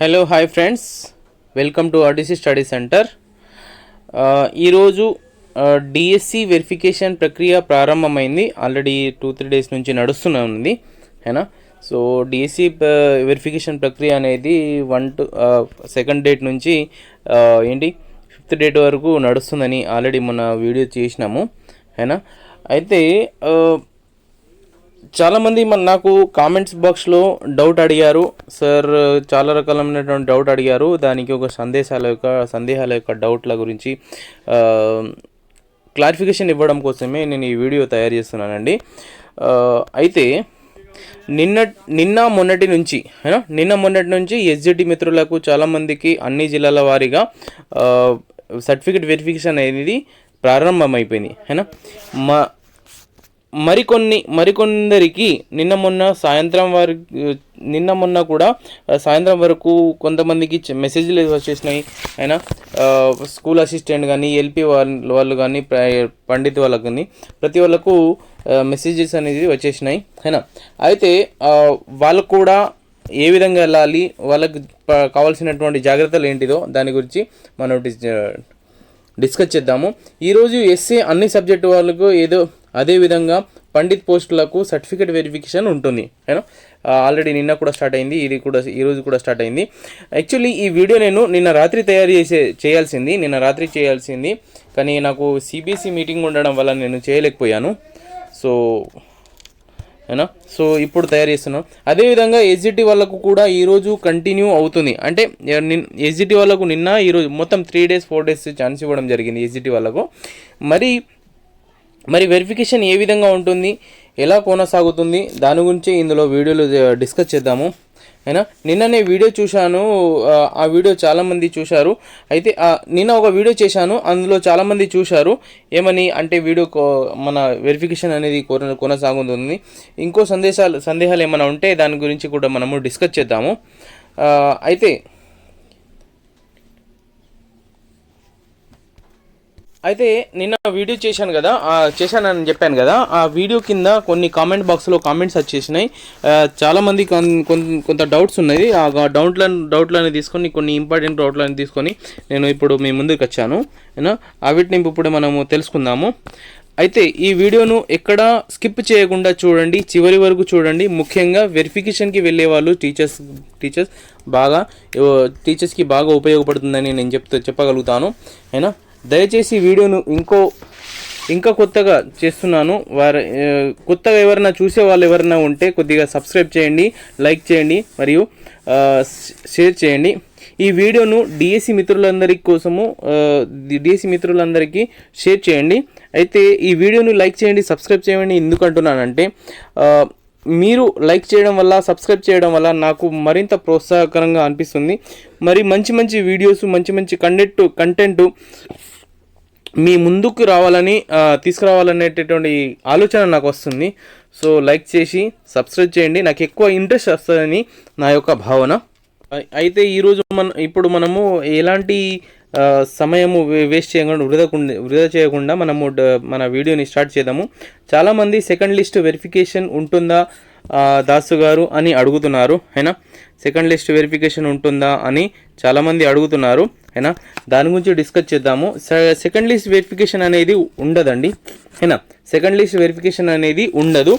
Hello hi friends, welcome to RTC study centre. ఈరోజు DSC verification ప్రక్రియ ప్రారంభమైంది. Already 2-3 days నుంచి నడుస్తూనే ఉంది అయినా. సో డిఎస్సి వెరిఫికేషన్ ప్రక్రియ అనేది 2nd డేట్ నుంచి 5th డేట్ వరకు నడుస్తుందని ఆల్రెడీ మొన్న వీడియో చేసినాము అయినా. అయితే చాలామంది నాకు కామెంట్స్ బాక్స్లో డౌట్ అడిగారు, సార్ చాలా రకాలైనటువంటి డౌట్ అడిగారు. దానికి ఒక సందేహాల యొక్క డౌట్ల గురించి క్లారిఫికేషన్ ఇవ్వడం కోసమే నేను ఈ వీడియో తయారు చేస్తున్నానండి. అయితే నిన్న మొన్నటి నుంచి ఎస్జిటి మిత్రులకు చాలామందికి అన్ని జిల్లాల వారీగా సర్టిఫికేట్ వెరిఫికేషన్ అనేది ప్రారంభమైపోయింది అయినా. మరికొందరికి నిన్న మొన్న కూడా సాయంత్రం వరకు కొంతమందికి మెసేజ్లు వచ్చేసినాయి అయినా. స్కూల్ అసిస్టెంట్ కానీ, ఎల్పి వాళ్ళు కానీ, పండిత్ వాళ్ళకు కానీ ప్రతి వాళ్ళకు మెసేజెస్ అనేది వచ్చేసినాయి అయినా. అయితే వాళ్ళకు కూడా ఏ విధంగా వెళ్ళాలి, వాళ్ళకి కావాల్సినటువంటి జాగ్రత్తలు ఏంటిదో దాని గురించి మనం డిస్కస్ చేద్దాము. ఈరోజు ఎస్ఏ అన్ని సబ్జెక్టు వాళ్ళకు అదేవిధంగా పండిత్ పోస్టులకు సర్టిఫికేట్ వెరిఫికేషన్ ఉంటుంది అయినా. ఆల్రెడీ నిన్న కూడా స్టార్ట్ అయింది, ఈరోజు కూడా స్టార్ట్ అయింది. యాక్చువల్లీ ఈ వీడియో నేను నిన్న రాత్రి చేయాల్సింది, కానీ నాకు సిబిఎస్ఈ మీటింగ్ ఉండడం వల్ల నేను చేయలేకపోయాను. సో ఇప్పుడు తయారు చేస్తున్నాను. అదేవిధంగా ఎస్జిటి వాళ్ళకు కూడా ఈరోజు కంటిన్యూ అవుతుంది. అంటే ఎస్జిటి వాళ్ళకు ఈరోజు మొత్తం 3 డేస్ 4 డేస్ ఛాన్స్ ఇవ్వడం జరిగింది ఎస్జిటి వాళ్ళకు. మరి వెరిఫికేషన్ ఏ విధంగా ఉంటుంది, ఎలా కొనసాగుతుంది, దాని గురించి ఇందులో వీడియోలో డిస్కస్ చేద్దాము అయినా. నిన్ననే వీడియో చూశాను, ఆ వీడియో చాలామంది చూశారు. అయితే నిన్న ఒక వీడియో చేశాను, అందులో చాలామంది చూశారు. ఏమని అంటే మన వెరిఫికేషన్ అనేది కొనసాగుతుంది. ఇంకో సందేహాలు ఏమైనా ఉంటే దాని గురించి కూడా మనము డిస్కస్ చేద్దాము. అయితే నిన్న వీడియో చేశానని చెప్పాను కదా, ఆ వీడియో కింద కొన్ని కామెంట్ బాక్స్లో కామెంట్స్ వచ్చేసినాయి. చాలామంది కొంత డౌట్స్ ఉన్నాయి. ఆ డౌట్లని తీసుకొని, కొన్ని ఇంపార్టెంట్ డౌట్లని తీసుకొని నేను ఇప్పుడు మీ ముందుకు వచ్చాను అయినా. వీటిని ఇప్పుడు మనము తెలుసుకుందాము. అయితే ఈ వీడియోను ఎక్కడ స్కిప్ చేయకుండా చూడండి, చివరి వరకు చూడండి. ముఖ్యంగా వెరిఫికేషన్కి వెళ్ళే వాళ్ళు టీచర్స్కి బాగా ఉపయోగపడుతుందని నేను చెప్పగలుగుతాను అయినా. దయచేసి వీడియోను ఇంకా కొత్తగా చేస్తున్నాను. కొత్తగా ఎవరైనా చూసే వాళ్ళు ఎవరైనా ఉంటే కొద్దిగా సబ్స్క్రైబ్ చేయండి, లైక్ చేయండి, మరియు షేర్ చేయండి. ఈ వీడియోను డిఎస్సి మిత్రులందరికీ షేర్ చేయండి. అయితే ఈ వీడియోను లైక్ చేయండి, సబ్స్క్రైబ్ చేయండి. ఎందుకంటున్నానంటే మీరు లైక్ చేయడం వల్ల, సబ్స్క్రైబ్ చేయడం వల్ల నాకు మరింత ప్రోత్సాహకరంగా అనిపిస్తుంది. మరి మంచి వీడియోస్, మంచి కంటెంట్ మీ ముందుకు తీసుకురావాలనేటటువంటి ఆలోచన నాకు వస్తుంది. సో లైక్ చేసి సబ్స్క్రైబ్ చేయండి, నాకు ఎక్కువ ఇంట్రెస్ట్ వస్తుందని నా యొక్క భావన. అయితే ఇప్పుడు మనము ఎలాంటి సమయము వేస్ట్ చేయకుండా, వృధా చేయకుండా మనము మన వీడియోని స్టార్ట్ చేద్దాము. చాలామంది సెకండ్ లిస్ట్ వెరిఫికేషన్ ఉంటుందా దాసు గారు అని అడుగుతున్నారు అయినా. సెకండ్ లిస్ట్ వెరిఫికేషన్ ఉంటుందా అని చాలామంది అడుగుతున్నారు అయినా. దాని గురించి డిస్కస్ చేద్దాము. సెకండ్ లిస్ట్ వెరిఫికేషన్ అనేది ఉండదండి అయినా. సెకండ్ లిస్ట్ వెరిఫికేషన్ అనేది ఉండదు.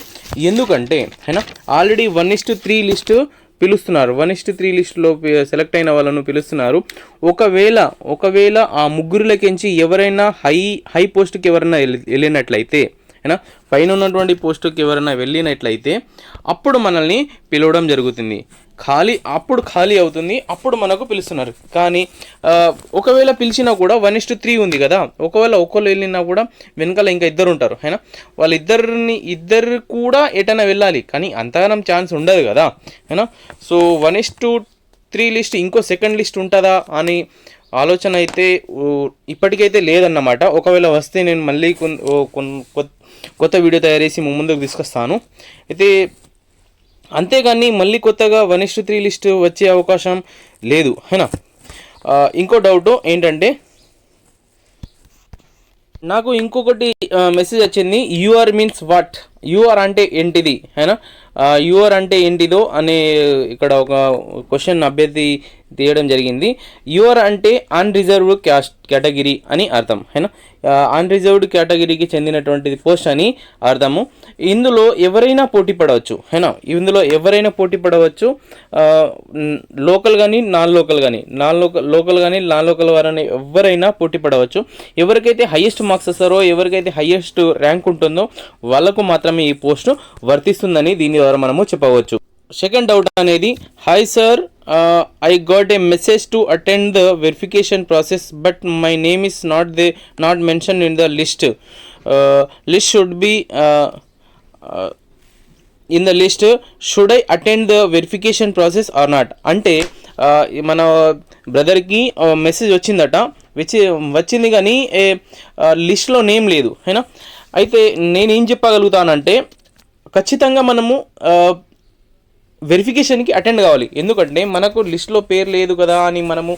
ఎందుకంటే అయినా ఆల్రెడీ 1:3 లిస్టు పిలుస్తున్నారు. 1:3 లిస్టులో సెలెక్ట్ అయిన వాళ్ళను పిలుస్తున్నారు. ఒకవేళ ఆ ముగ్గురులకించి ఎవరైనా హై పోస్ట్కి ఎవరైనా వెళ్ళినట్లయితే అయినా, పైన ఉన్నటువంటి పోస్టుకి ఎవరైనా వెళ్ళినట్లయితే అప్పుడు మనల్ని పిలవడం జరుగుతుంది. ఖాళీ అవుతుంది, అప్పుడు మనకు పిలుస్తున్నారు. కానీ ఒకవేళ పిలిచినా కూడా 1:3 ఉంది కదా, ఒకవేళ ఒకళ్ళు వెళ్ళినా కూడా వెనకాల ఇంకా 2 ఉంటారు అయినా. ఇద్దరు కూడా ఎటైనా వెళ్ళాలి, కానీ అంతగానం ఛాన్స్ ఉండదు కదా అయినా. సో 1:3 లిస్ట్ ఇంకో సెకండ్ లిస్ట్ ఉంటుందా అని ఆలోచన అయితే ఇప్పటికైతే లేదన్నమాట. ఒకవేళ వస్తే నేను మళ్ళీ కొత్త వీడియో తయారు చేసి ముందుకు తీసుకొస్తాను. అయితే అంతేగాని మళ్ళీ కొత్తగా 1:3 లిస్ట్ వచ్చే అవకాశం లేదు అయినా. ఇంకో డౌట్ ఏంటంటే, నాకు ఇంకొకటి మెసేజ్ వచ్చింది, యూఆర్ మీన్స్ వాట్, యూఆర్ అంటే ఏంటిది అయినా. యూఆర్ అంటే ఏంటిదో అనే ఇక్కడ ఒక క్వశ్చన్ అభ్యర్థి తీయడం జరిగింది. యువర్ అంటే అన్రిజర్వ్డ్ కేటగిరీ అని అర్థం, హేనా. అన్రిజర్వ్డ్ కేటగిరీకి చెందినటువంటిది పోస్ట్ అని అర్థము. ఇందులో ఎవరైనా పోటీ పడవచ్చు, హేనా. ఇందులో ఎవరైనా పోటీ పడవచ్చు, లోకల్ కానీ నాన్ లోకల్ కానీ, లోకల్ కానీ నాన్ లోకల్ వారని ఎవరైనా పోటీ పడవచ్చు. ఎవరికైతే హైయెస్ట్ మార్క్స్ వస్తారో, ఎవరికైతే హైయెస్ట్ ర్యాంక్ ఉంటుందో వాళ్ళకు మాత్రమే ఈ పోస్ట్ వర్తిస్తుందని దీని ద్వారా మనము చెప్పవచ్చు. సెకండ్ డౌట్ అనేది, hi sir, I got a message to attend the verification process, but my name is not mentioned in the list. List should be in the list. Should I attend the verification process or not? అంటే మన బ్రదర్కి message వచ్చిందట, వచ్చింది కానీ లిస్ట్లో name లేదు, హేనా. అయితే నేనేం చెప్పగలుగుతానంటే ఖచ్చితంగా మనము వెరిఫికేషన్కి అటెండ్ కావాలి. ఎందుకంటే మనకు లిస్ట్లో పేరు లేదు కదా అని మనము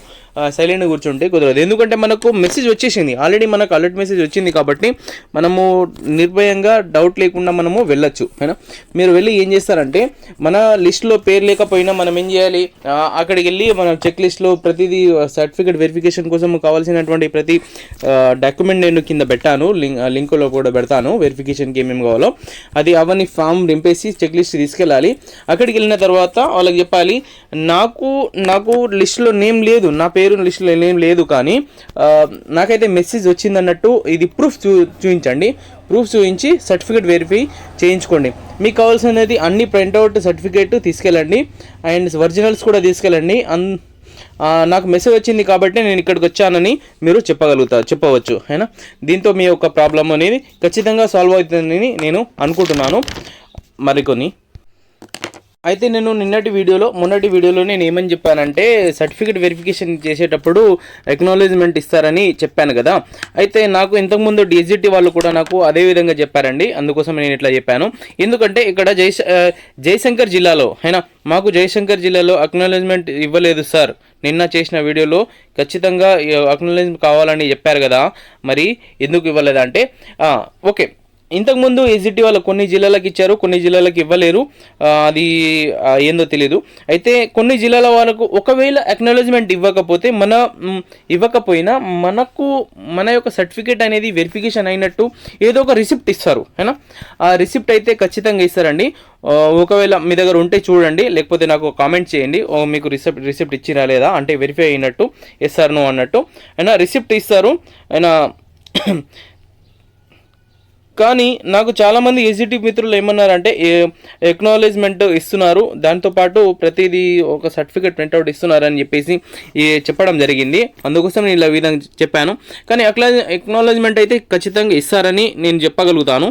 సైలెంట్గా కూర్చుంటే కుదరదు. ఎందుకంటే మనకు మెసేజ్ వచ్చేసింది, ఆల్రెడీ మనకు అలర్ట్ మెసేజ్ వచ్చింది కాబట్టి మనము నిర్భయంగా డౌట్ లేకుండా మనము వెళ్ళొచ్చు, అయినా. మీరు వెళ్ళి ఏం చేస్తారంటే మన లిస్ట్లో పేరు లేకపోయినా మనం ఏం చేయాలి, అక్కడికి వెళ్ళి మన చెక్ లిస్ట్లో ప్రతిదీ సర్టిఫికేట్ వెరిఫికేషన్ కోసం కావాల్సినటువంటి ప్రతి డాక్యుమెంట్ నేను కింద పెట్టాను, లింకులో కూడా పెడతాను. వెరిఫికేషన్కి ఏమేమి కావాలో అది అవన్నీ ఫామ్ నింపేసి చెక్ లిస్ట్ తీసుకెళ్ళాలి. అక్కడికి వెళ్ళిన తర్వాత వాళ్ళకి చెప్పాలి, నాకు లిస్ట్లో నేమ్ లేదు, నా పేరు లిస్ట్లో నేమ్ లేదు, కానీ నాకైతే మెసేజ్ వచ్చిందన్నట్టు ఇది ప్రూఫ్ చూపించండి. ప్రూఫ్ చూపించి సర్టిఫికేట్ వెరిఫై చేయించుకోండి. మీకు కావాల్సినది అన్ని ప్రింట్అవుట్ సర్టిఫికేట్ తీసుకెళ్ళండి అండ్ ఒరిజినల్స్ కూడా తీసుకెళ్ళండి. నాకు మెసేజ్ వచ్చింది కాబట్టి నేను ఇక్కడికి వచ్చానని మీరు చెప్పవచ్చు, అయినా. దీంతో మీ యొక్క ప్రాబ్లం అనేది ఖచ్చితంగా సాల్వ్ అవుతుందని నేను అనుకుంటున్నాను. మరికొన్ని అయితే నేను మొన్నటి వీడియోలో నేను ఏమని చెప్పానంటే సర్టిఫికేట్ వెరిఫికేషన్ చేసేటప్పుడు ఎక్నాలెడ్జ్మెంట్ ఇస్తారని చెప్పాను కదా. అయితే నాకు ఇంతకుముందు డిజిటి వాళ్ళు కూడా నాకు అదే విధంగా చెప్పారండి. అందుకోసం నేను ఇట్లా చెప్పాను. ఎందుకంటే ఇక్కడ జయశంకర్ జిల్లాలో, అయినా మాకు జయశంకర్ జిల్లాలో అక్నాలెడ్జ్మెంట్ ఇవ్వలేదు సార్. నిన్న చేసిన వీడియోలో ఖచ్చితంగా అక్నాలెడ్జ్మెంట్ కావాలని చెప్పారు కదా, మరి ఎందుకు ఇవ్వలేదంటే ఓకే, ఇంతకుముందు ఎస్జిటి వాళ్ళు కొన్ని జిల్లాలకు ఇచ్చారు, కొన్ని జిల్లాలకు ఇవ్వలేరు. అది ఏందో తెలీదు. అయితే కొన్ని జిల్లాల వాళ్ళకు ఒకవేళ అక్నాలెడ్జ్మెంట్ ఇవ్వకపోయినా మనకు మన యొక్క సర్టిఫికేట్ అనేది వెరిఫికేషన్ అయినట్టు ఏదో ఒక రిసిప్ట్ ఇస్తారు, అయినా. ఆ రిసిప్ట్ అయితే ఖచ్చితంగా ఇస్తారండి. ఒకవేళ మీ దగ్గర ఉంటే చూడండి, లేకపోతే నాకు కామెంట్ చేయండి, మీకు రిసిప్ట్ ఇచ్చిరా లేదా అంటే వెరిఫై అయినట్టు, ఎస్ ఆర్ నో అన్నట్టు, అయినా రిసిప్ట్ ఇస్తారు, అయినా. కానీ నాకు చాలామంది ఎస్జిటి మిత్రులు ఏమన్నారంటే ఎక్నాలెడ్జ్మెంట్ ఇస్తున్నారు, దాంతోపాటు ప్రతిదీ ఒక సర్టిఫికేట్ ప్రింట్అవుట్ ఇస్తున్నారు అని చెప్పేసి చెప్పడం జరిగింది. అందుకోసం నేను ఇలా విధంగా చెప్పాను. కానీ ఎక్నాలెడ్జ్మెంట్ అయితే ఖచ్చితంగా ఇస్తారని నేను చెప్పగలుగుతాను.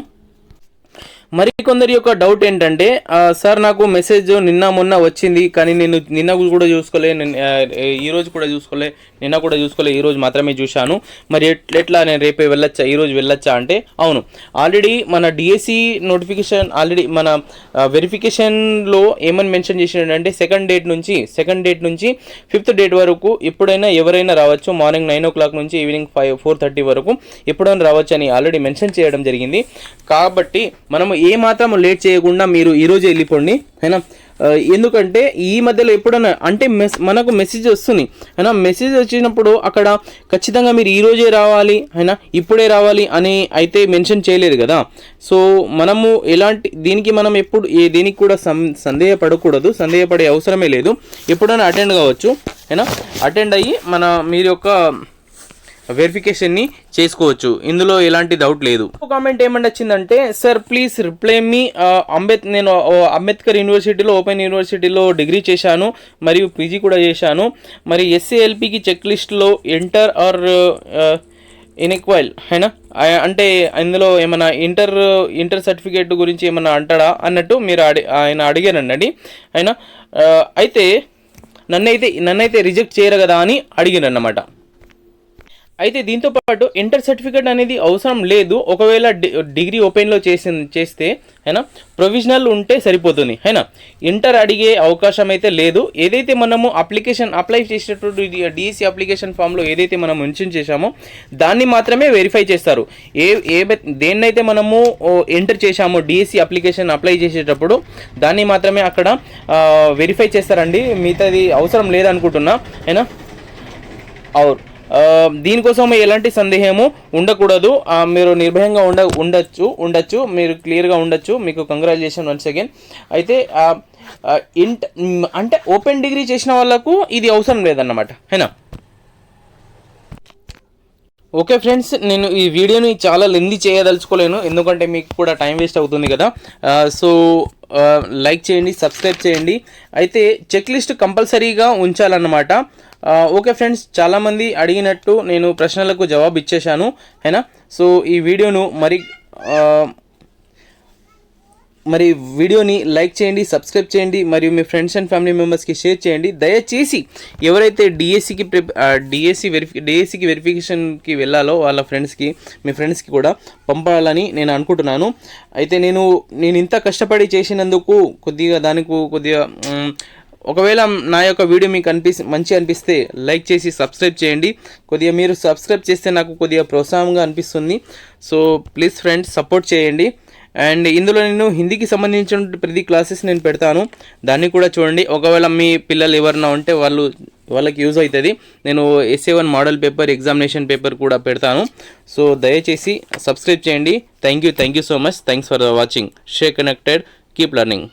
మరికొందరి యొక్క డౌట్ ఏంటంటే, సార్ నాకు మెసేజ్ నిన్న మొన్న వచ్చింది, కానీ నేను నిన్న కూడా చూసుకోలే, ఈరోజు కూడా చూసుకోలే, నిన్న కూడా చూసుకోలే, ఈరోజు మాత్రమే చూశాను. మరి ఎట్లా నేను రేపే వెళ్ళొచ్చా, ఈరోజు వెళ్ళొచ్చా అంటే, అవును, ఆల్రెడీ మన డిఎస్సి నోటిఫికేషన్ ఆల్రెడీ మన వెరిఫికేషన్లో ఏమని మెన్షన్ చేసినాడంటే సెకండ్ డేట్ నుంచి 5th డేట్ వరకు ఎప్పుడైనా ఎవరైనా రావచ్చు. మార్నింగ్ 9 o'clock నుంచి ఈవినింగ్ 4:30 వరకు ఎప్పుడైనా రావచ్చు అని ఆల్రెడీ మెన్షన్ చేయడం జరిగింది. కాబట్టి మనము ఏ మాత్రం లేట్ చేయకుండా మీరు ఈరోజే వెళ్ళిపోండి, అయినా. ఎందుకంటే ఈ మధ్యలో ఎప్పుడైనా అంటే మనకు మెసేజ్ వస్తుంది, అయినా. మెసేజ్ వచ్చినప్పుడు అక్కడ ఖచ్చితంగా మీరు ఈరోజే రావాలి, అయినా ఇప్పుడే రావాలి అని అయితే మెన్షన్ చేయలేదు కదా. సో మనము దీనికి మనం దీనికి కూడా సందేహపడకూడదు, సందేహపడే అవసరమే లేదు. ఎప్పుడైనా అటెండ్ కావచ్చు, అయినా. అటెండ్ అయ్యి మీరు యొక్క వెరిఫికేషన్ని చేసుకోవచ్చు, ఇందులో ఎలాంటి డౌట్ లేదు. కామెంట్ ఏమంటే వచ్చిందంటే, సార్ ప్లీజ్ రిప్లై మీ, నేను అంబేద్కర్ యూనివర్సిటీలో ఓపెన్ యూనివర్సిటీలో డిగ్రీ చేశాను మరియు పీజీ కూడా చేశాను. మరి ఎస్సీఎల్పీకి చెక్ లిస్ట్లో ఎంటర్ ఆర్ ఇన్ఈక్వల్, అయినా. అంటే ఇందులో ఏమైనా ఇంటర్ సర్టిఫికేట్ గురించి ఏమైనా అంటాడా అన్నట్టు మీరు ఆయన అడిగారండి, అయినా. అయితే నన్నైతే రిజెక్ట్ చేయరు కదా అని అడిగారన్నమాట. అయితే దీంతో పాటు ఇంటర్ సర్టిఫికేట్ అనేది అవసరం లేదు. ఒకవేళ డిగ్రీ ఓపెన్లో చేస్తే అయినా ప్రొవిజనల్ ఉంటే సరిపోతుంది అయినా, ఇంటర్ అడిగే అవకాశం అయితే లేదు. ఏదైతే మనము అప్లై చేసేటప్పుడు డిఎస్సి అప్లికేషన్ ఫామ్లో ఏదైతే మనం మెన్షన్ చేశామో దాన్ని మాత్రమే వెరిఫై చేస్తారు. దేన్నైతే మనము ఎంటర్ చేశామో డిఎస్సి అప్లికేషన్ అప్లై చేసేటప్పుడు దాన్ని మాత్రమే అక్కడ వెరిఫై చేస్తారండి. మిగతాది అవసరం లేదనుకుంటున్నా అయినా. దీనికోసం ఎలాంటి సందేహము ఉండకూడదు. మీరు నిర్భయంగా ఉండొచ్చు, మీరు క్లియర్గా ఉండొచ్చు. మీకు కంగ్రాచులేషన్ వన్స్ అగైన్. అయితే అంటే ఓపెన్ డిగ్రీ చేసిన వాళ్ళకు ఇది అవసరం లేదన్నమాట అయినా. ఓకే ఫ్రెండ్స్, నేను ఈ వీడియోని చాలా లెందీ చేయదలుచుకోలేను, ఎందుకంటే మీకు కూడా టైం వేస్ట్ అవుతుంది కదా. సో లైక్ చేయండి, సబ్స్క్రైబ్ చేయండి. అయితే చెక్ లిస్ట్ కంపల్సరీగా ఉంచాలన్నమాట. ఓకే ఫ్రెండ్స్, చాలామంది అడిగినట్టు నేను ప్రశ్నలకు జవాబు ఇచ్చేశాను అయినా. సో ఈ వీడియోను మరి వీడియోని లైక్ చేయండి, సబ్స్క్రైబ్ చేయండి, మరియు మీ ఫ్రెండ్స్ అండ్ ఫ్యామిలీ మెంబర్స్కి షేర్ చేయండి. దయచేసి ఎవరైతే డిఎస్సికి వెరిఫికేషన్కి వెళ్ళాలో వాళ్ళ మీ ఫ్రెండ్స్కి కూడా పంపాలని నేను అనుకుంటున్నాను. అయితే నేను ఇంత కష్టపడి చేసినందుకు కొద్దిగా ఒకవేళ నా యొక్క వీడియో మీకు మంచి అనిపిస్తే లైక్ చేసి సబ్స్క్రైబ్ చేయండి. కొద్దిగా మీరు సబ్స్క్రైబ్ చేస్తే నాకు కొద్దిగా ప్రోత్సాహంగా అనిపిస్తుంది. సో ప్లీజ్ ఫ్రెండ్స్, సపోర్ట్ చేయండి. అండ్ ఇందులో నేను హిందీకి సంబంధించిన ప్రతి క్లాసెస్ నేను పెడతాను, దాన్ని కూడా చూడండి. ఒకవేళ మీ పిల్లలు ఎవరైనా ఉంటే వాళ్ళకి యూజ్ అవుతుంది. నేను SA1 model paper, examination paper కూడా పెడతాను. సో దయచేసి సబ్స్క్రైబ్ చేయండి. Thank you so much. Thanks for watching. Stay connected, keep learning.